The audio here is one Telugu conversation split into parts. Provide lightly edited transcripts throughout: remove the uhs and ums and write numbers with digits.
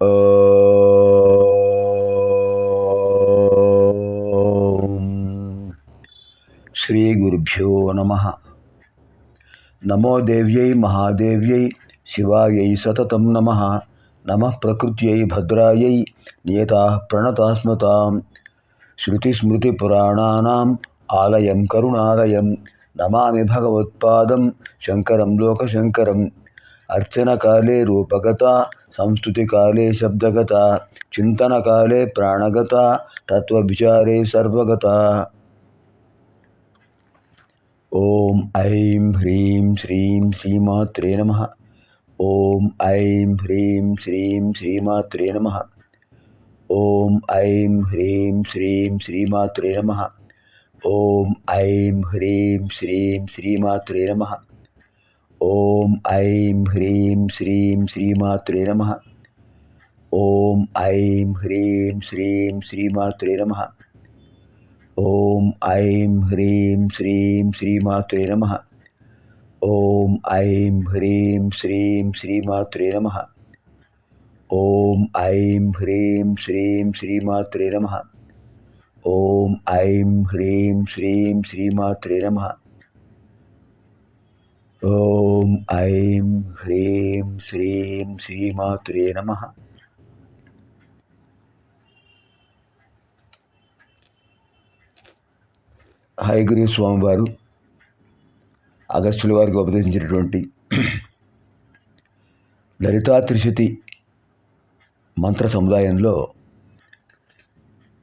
ఓం శ్రీ గురుభ్యో నమః. నమో దేవ్యై మహాదేవ్యై శివాయై సతతం నమః. నమః ప్రకృత్యై భద్రాయై నియతాః ప్రణతాస్మతాం. శృతిస్మృతిపురాణానాం ఆలయం కరుణాలయం నమామి భగవత్పాదం శంకరం లోకశంకరం. అర్చనకాలే రూపగత, సంస్తుతికాలే శబ్దగత, చింతనకాలే ప్రాణగత, తత్వవిచారే సర్వగత. ఓం ఐం హ్రీం శ్రీం శ్రీమాత్రే నమః. ఓం ఐం హ్రీం శ్రీం శ్రీమాత్రే నమః. ఓం ఐం హ్రీం శ్రీం శ్రీమాత్రే నమః. ఓం ఐం హ్రీం శ్రీం శ్రీమాత్రే నమః. ఓం ఐం హ్రీం శ్రీం శ్రీమాత్రే నమః. ఓం ఐం హ్రీం శ్రీం శ్రీమాత్రే నమః. ఓం ఐం హ్రీం శ్రీం శ్రీమాత్రే నమః. ఓం ఐం హ్రీం శ్రీం శ్రీమాత్రే నమః. ఓం ఐం హ్రీం శ్రీం శ్రీమాత్రే నమః. ఓం ఐం హ్రీం శ్రీం శ్రీమాత్రే నమః. ఓం ఐం హ్రీం శ్రీం శ్రీమాత్రే నమః. హయగ్రీవ స్వామివారు అగస్త్యుల వారికి ఉపదేశించినటువంటి లలితా త్రిశతి మంత్ర సముదాయంలో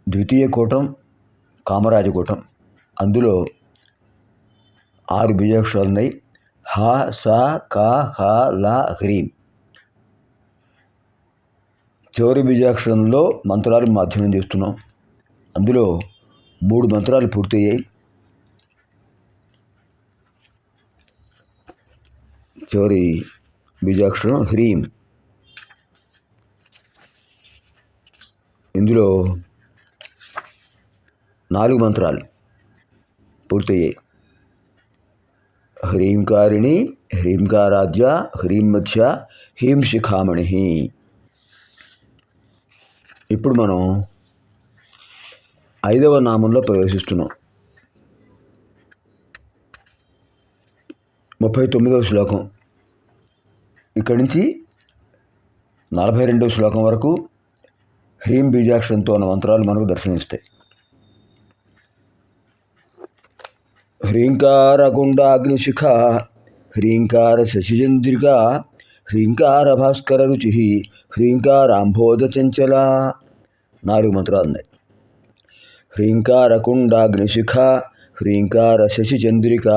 ద్వితీయ కూటం కామరాజకూటం. అందులో 6 బీజాక్షరాలు ఉన్నాయి. హ స క హ ల హ్రీం. చివరి బీజాక్షరంలో మంత్రాలు మాధ్యమం చేస్తున్నాం. అందులో 3 మంత్రాలు పూర్తయ్యాయి. చివరి బీజాక్షరం హ్రీం. ఇందులో 4 మంత్రాలు పూర్తయ్యాయి. హ్రీంకారిణి, హ్రీంకారాధ్య, హ్రీం మధ్య, హ్రీం శిఖామణి. ఇప్పుడు మనం 5వ నామంలో ప్రవేశిస్తున్నాం. 39వ శ్లోకం ఇక్కడి నుంచి 42వ శ్లోకం వరకు హ్రీం బీజాక్షరంతో ఉన్న మంత్రాలు మనకు దర్శనమిస్తాయి. హ్రీంకారకుండాగ్నిశిఖ, హ్రీంకార శశిచంద్రిక, హ్రీంకార భాస్కర రుచి, హ్రీంకారాంభోద చంచల. 4 మంత్రాలు ఉన్నాయి. హ్రీంకారకుండాగ్నిశిఖ, హ్రీంకార శశిచంద్రిక,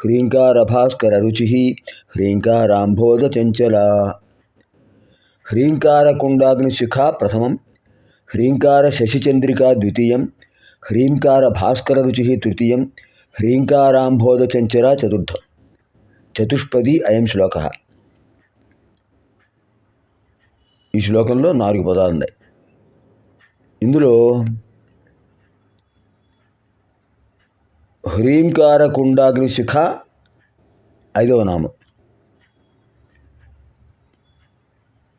హ్రీంకార భాస్కర రుచి, హ్రీంకారాంభోద చంచల. హ్రీంకారకుండాగ్నిశిఖ ప్రథమం, హ్రీంకార శశిచంద్రిక ద్వితీయం, హ్రీంకార భాస్కర రుచి తృతీయం, హ్రీంకారాంభోద చంచల చతుర్థం. చతుష్పది అయం శ్లోక. ఈ శ్లోకంలో 4 పదాలు ఉన్నాయి. ఇందులో హ్రీంకారకుండాగ్నిశిఖ 5వ నామం.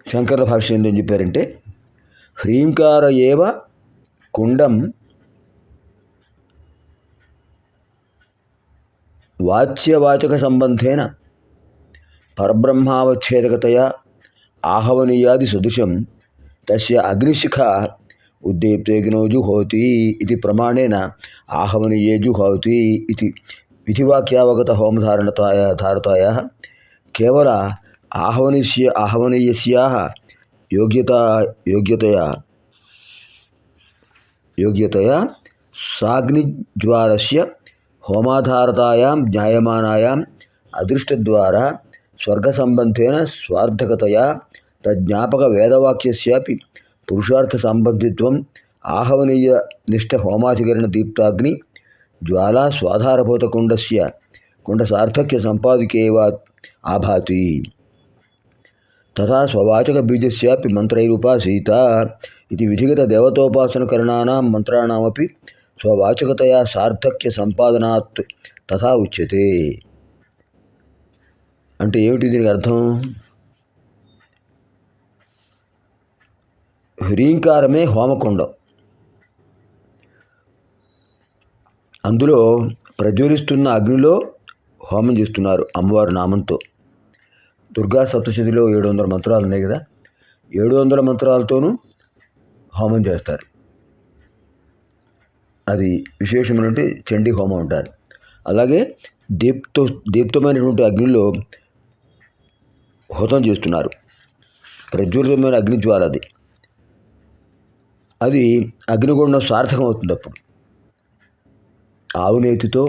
శంకర భాష్యంలో ఏం చెప్పారంటే, హ్రీంకార ఏవ కుండం వాచ్యవాచక సంబంధేన పరబ్రహ్మావచ్ఛేదకతయా ఆహవనీయాది సదృశం తస్య అగ్నిశిఖ ఉద్దీప్తేగ్నో జుహోతి ఇది ప్రమాణేన ఆహవనీయే జుహోతి ఇది విధివాక్యావగత హోమధారతాయాः కేవల ఆహవనీయస్యాः యోగ్యతయా సాగ్నిజ్వారస్య హోమాధారతాయాం జ్ఞాయమానాయాం అదృష్టద్వారా స్వర్గసంబంధేన స్వార్థకతయా తజ్ఞాపక వేదవాక్యస్యాపి పురుషార్థ సంబంధిత్వం ఆహవనీయ నిష్ఠ హోమాధికరణ దీప్తాగ్ని జ్వాలా స్వాధారభూత కుండ సార్థక్య సంపాదికేవ ఆభాతి. తథా స్వవాచక బీజస్యాపి మంత్రైరుపాసీత ఇది విధిగత దేవతోపాసనకరణానాం మంత్రాణమపి స్వవాచకతయా సార్థక్య సంపాదనాత్ తథా ఉచ్యతే. అంటే ఏమిటి దీనికి అర్థం? హ్రీంకారమే హోమకుండం. అందులో ప్రజ్వలిస్తున్న అగ్నిలో హోమం చేస్తున్నారు అమ్మవారి నామంతో. దుర్గా సప్తశతిలో 700 మంత్రాలు ఉన్నాయి కదా, 700 మంత్రాలతోనూ హోమం చేస్తారు. అది విశేషమైనటువంటి చండీ హోమం అంటారు. అలాగే దీప్తమైనటువంటి అగ్నిలో హోతం చేస్తున్నారు. ప్రజ్వలితమైన అగ్నిజ్వాల అది అగ్నిగుండం సార్థకం అవుతుంది. అప్పుడు ఆవునేతితో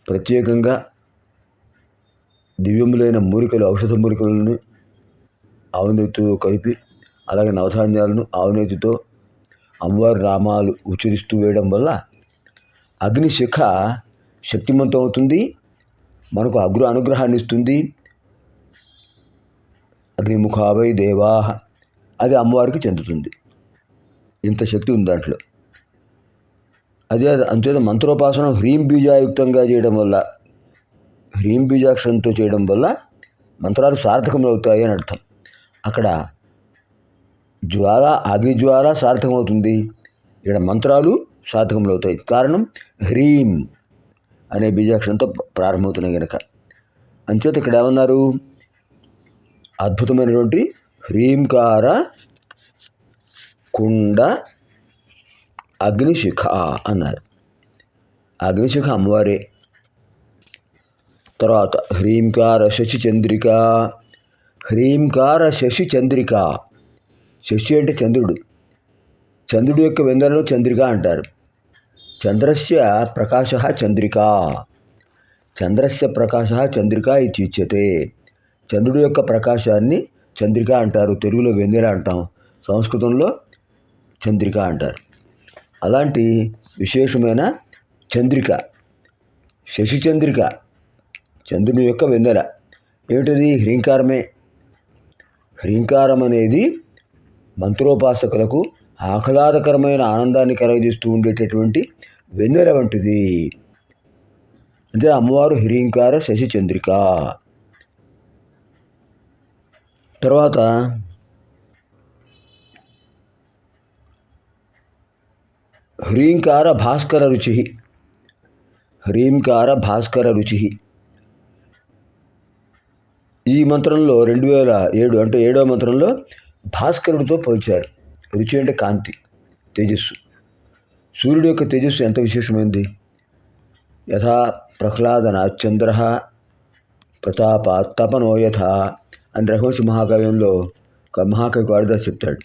ప్రత్యేకంగా దివ్యములైన మూలికలు, ఔషధ మూలికలను ఆవునేతితో కలిపి, అలాగే నవధాన్యాలను ఆవునేతితో అమ్మవారి నామాలు ఉచ్చరిస్తూ వేయడం వల్ల అగ్నిశిఖ శక్తివంతం అవుతుంది, మనకు అనుగ్రహాన్ని ఇస్తుంది. అగ్నిముఖావై దేవా అది అమ్మవారికి చెందుతుంది. ఇంత శక్తి ఉంది దాంట్లో. అదే అంతేత మంత్రోపాసన హ్రీం బీజాయుక్తంగా చేయడం వల్ల, హ్రీం బీజాక్షరంతో చేయడం వల్ల మంత్రాలు సార్థకమవుతాయి అని అర్థం. అక్కడ అగ్నిజ్వాల సార్థకమవుతుంది, ఇక్కడ మంత్రాలు సార్థకములవుతాయి. కారణం హ్రీం అనే బీజాక్షరంతో ప్రారంభమవుతున్నాయి కనుక. అంచేత ఇక్కడ ఏమన్నారు, అద్భుతమైనటువంటి హ్రీంకార కుండ అగ్నిశిఖ అన్నారు. అగ్నిశిఖ అమ్మవారే. తర్వాత హ్రీంకార శశిచంద్రిక. హ్రీంకార శశిచంద్రిక. శశి అంటే చంద్రుడు, చంద్రుడి యొక్క వెందనలో చంద్రిక అంటారు. చంద్రస్య ప్రకాశ చంద్రిక, చంద్రస్య ప్రకాశ చంద్రిక ఇత్యుచ్యతే. చంద్రుడి యొక్క ప్రకాశాన్ని చంద్రిక అంటారు. తెలుగులో వెన్నెల అంటాం, సంస్కృతంలో చంద్రిక అంటారు. అలాంటి విశేషమైన చంద్రిక శశిచంద్రిక, చంద్రుని యొక్క వెన్నెల. ఏమిటది? హ్రీంకారమే. హ్రీంకారం అనేది మంత్రోపాసకులకు ఆహ్లాదకరమైన ఆనందాన్ని కలగజేస్తూ ఉండేటటువంటి వెన్నెల వంటిది. అంటే అమ్మవారు హ్రీంకార శశిచంద్రిక. తర్వాత హ్రీంకార భాస్కర రుచి. హ్రీంకార భాస్కర రుచి ఈ మంత్రంలో 2007 అంటే 7వ మంత్రంలో భాస్కరుడితో పోల్చారు. రుచి అంటే కాంతి, తేజస్సు. సూర్యుడి యొక్క తేజస్సు ఎంత విశేషమైంది. యథా ప్రహ్లాదనాచంద్ర ప్రతాపాత్తపనో యథ అని రఘువంశి మహాకావ్యంలో మహాకవి కాళిదాసు చెప్తాడు.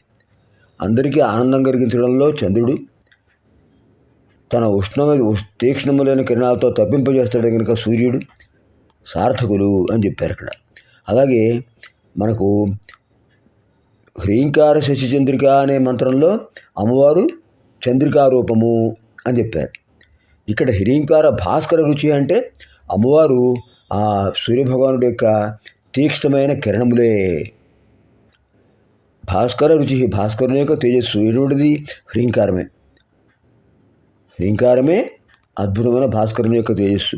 అందరికీ ఆనందం కలిగించడంలో చంద్రుడు తన తీక్ష్ణములైన కిరణాలతో తప్పింపజేస్తాడు కనుక సూర్యుడు సార్థకులు అని చెప్పారు అక్కడ. అలాగే మనకు హ్రీంకార శశిచంద్రిక అనే మంత్రంలో అమ్మవారు చంద్రికా రూపము అని చెప్పారు. ఇక్కడ హ్రీంకార భాస్కర రుచి అంటే అమ్మవారు ఆ సూర్యభగవానుడి యొక్క తీక్ష్ణమైన కిరణములే. భాస్కర రుచి, భాస్కరుని యొక్క తేజస్సు ఎటువంటిది? హ్రీంకారమే. హ్రీంకారమే అద్భుతమైన భాస్కరుని యొక్క తేజస్సు,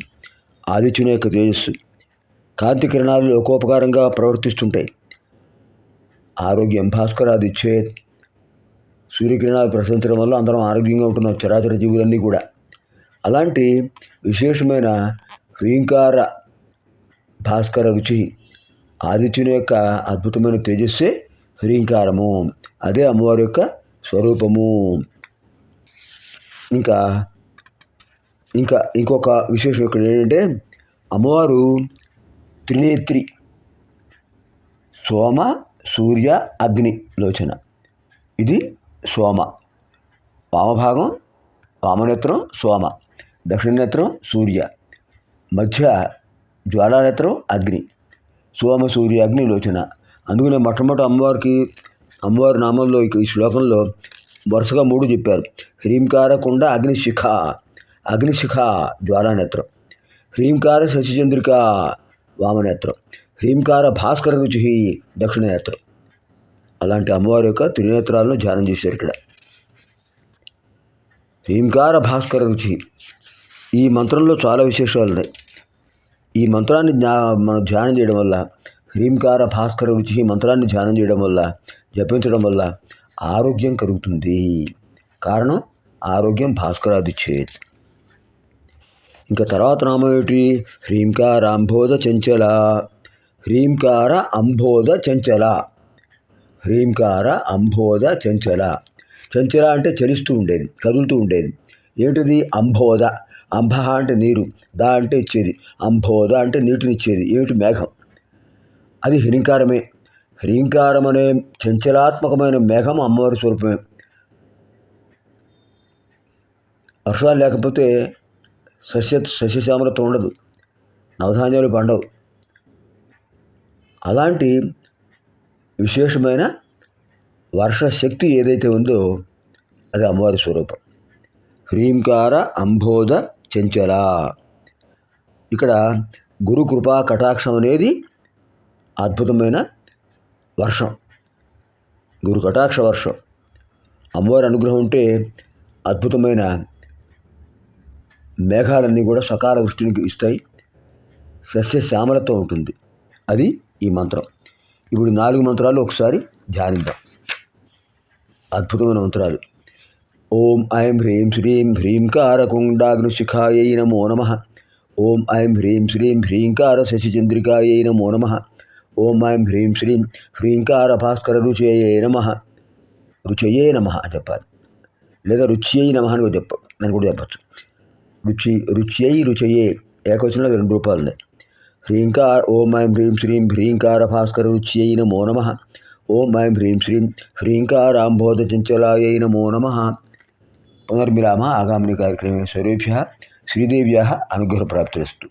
ఆదిత్యుని యొక్క తేజస్సు. కాంతి కిరణాలు లోకోపకారంగా ప్రవర్తిస్తుంటాయి. ఆరోగ్యం భాస్కరాదిచ్చే. సూర్యకిరణాలు ప్రసరించడం వల్ల అందరం ఆరోగ్యంగా ఉంటున్నాం, చరాచర జీవులన్నీ కూడా. అలాంటి విశేషమైన హ్రీంకార భాస్కర రుచి, ఆదిత్యుని యొక్క అద్భుతమైన తేజస్సే హ్రీంకారము. అదే అమ్మవారి యొక్క స్వరూపము. ఇంకొక విశేషం ఇక్కడ ఏంటంటే అమ్మవారు త్రినేత్రి, సోమ సూర్య అగ్ని లోచన. ఇది సోమ, వామభాగం వామనేత్రం సోమ, దక్షిణనేత్రం సూర్య, మధ్య జ్వాలానేత్రం అగ్ని. సోమ సూర్య అగ్ని లోచన. అందుకనే మొట్టమొదటి అమ్మవారి నామంలో ఈ శ్లోకంలో వరుసగా 3 చెప్పారు. హ్రీంకార కుండ అగ్నిశిఖ, అగ్నిశిఖ జ్వాలానేత్రం. హ్రీంకార శశిచంద్రిక వామనేత్రం. హ్రీంకార భాస్కర రుచి దక్షిణనేత్రం. అలాంటి అమ్మవారి యొక్క త్రినేత్రాలను ధ్యానం చేశారు ఇక్కడ. హ్రీంకార భాస్కర రుచి. ఈ మంత్రంలో చాలా విశేషాలు ఉన్నాయి. ఈ మంత్రాన్ని మనం ధ్యానం చేయడం వల్ల, హ్రీంకార భాస్కర రుచి మంత్రాన్ని ధ్యానం చేయడం వల్ల జపించడం వల్ల ఆరోగ్యం కలుగుతుంది. కారణం ఆరోగ్యం భాస్కరాది చేత్. ఇంకా తర్వాత నామం ఏమిటి? హ్రీంకార అంబోధ చంచల. హ్రీంకార అంబోధ చంచల. హ్రీంకార అంబోధ చంచల. చంచల అంటే చలిస్తూ ఉండేది, కదులుతూ ఉండేది. ఏంటిది? అంబోధ. అంబ అంటే నీరు, దా అంటే ఇచ్చేది, అంబోధ అంటే నీటినిచ్చేది. ఏమిటి? మేఘం. అది హ్రీంకారమే. హ్రీంకారం అనే చంచలాత్మకమైన మేఘం అమ్మవారి స్వరూపమే. వర్షాలు లేకపోతే సస్యశ్యామలత ఉండదు, నవధాన్యాలు పండవు. అలాంటి విశేషమైన వర్షశక్తి ఏదైతే ఉందో అది అమ్మవారి స్వరూపం. హ్రీంకార అంబోధ చంచల. ఇక్కడ గురు కృపా కటాక్షం అనేది అద్భుతమైన వర్షం, గురు కటాక్ష వర్షం. అమ్మవారి అనుగ్రహం ఉంటే అద్భుతమైన మేఘాలన్నీ కూడా సకాల వృష్టిని ఇస్తాయి, సస్యశ్యామలతో ఉంటుంది. అది ఈ మంత్రం. ఇప్పుడు 4 మంత్రాలు ఒకసారి ధ్యానిద్దాం. అద్భుతమైన మంత్రాలు. ఓం ఐం హ్రీం శ్రీం హ్రీంకారకుండాగ్నిశిఖాయై నమో నమః. ఓం ఐం హ్రీం శ్రీం హ్రీంకార శశిచంద్రికాయై నమో నమః. ఓం ఐం హ్రీం శ్రీం హ్రీంకార భాస్కర రుచయే నమః. రుచయే నమః అని చెప్పాలి, లేదా రుచ్యై నమః అని కూడా చెప్పచ్చు. రుచ్యై ఏకవచనంలో 2 రూపాలు ఉన్నాయి. ఓం ఐం హ్రీం శ్రీం హ్రీంకార భాస్కర రుచ్యై నమో నమః. ఓం ఐం హ్రీం శ్రీం హ్రీంకారాంబోధ చంచలాయై నమో నమః. పునర్మిలామः ఆగామిని కార్యక్రమే. సర్వేభ్యः శ్రీదేవ్యాः అనుగ్రహప్రాప్తిరస్తు.